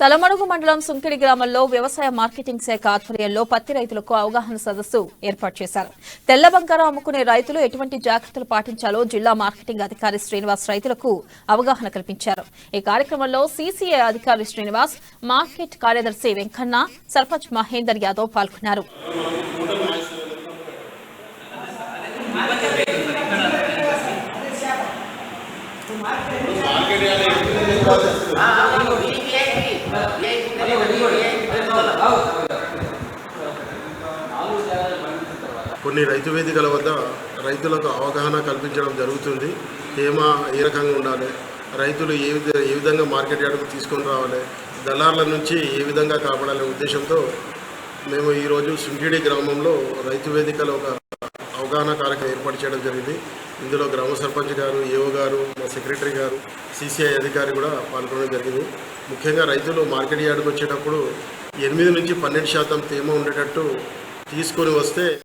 తలమడుగు మండలం సుంకిడి గ్రామంలో వ్యవసాయ మార్కెటింగ్ శాఖ ఆధ్వర్యంలో పత్తి రైతులకు అవగాహన సదస్సు ఏర్పాటు చేశారు. తెల్ల బంగారం అమ్ముకునే రైతులు ఎటువంటి జాగ్రత్తలు పాటించాలో జిల్లా మార్కెటింగ్ అధికారి శ్రీనివాస్ రైతులకు అవగాహన కల్పించారు. ఈ కార్యక్రమంలో సీసీఐ అధికారి శ్రీనివాస్, మార్కెట్ కార్యదర్శి వెంకన్న, సర్పంచ్ మహేందర్ యాదవ్ పాల్గొన్నారు. కొన్ని రైతు వేదికల వద్ద రైతులకు అవగాహన కల్పించడం జరుగుతుంది. తేమ ఏ రకంగా ఉండాలి, రైతులు ఏ విధంగా మార్కెట్ యార్డుకు తీసుకొని రావాలి, దళార్ల నుంచి ఏ విధంగా కాపాడాలనే ఉద్దేశంతో మేము ఈరోజు సుంకిడి గ్రామంలో రైతు వేదికలో ఒక అవగాహన కార్యక్రమం ఏర్పాటు చేయడం జరిగింది. ఇందులో గ్రామ సర్పంచ్ గారు, ఏఓ గారు, మా సెక్రటరీ గారు, సీసీఐ అధికారి కూడా పాల్గొనడం జరిగింది. ముఖ్యంగా రైతులు మార్కెట్ యార్డుకు వచ్చేటప్పుడు 8 నుంచి 12% తేమ ఉండేటట్టు తీసుకొని వస్తే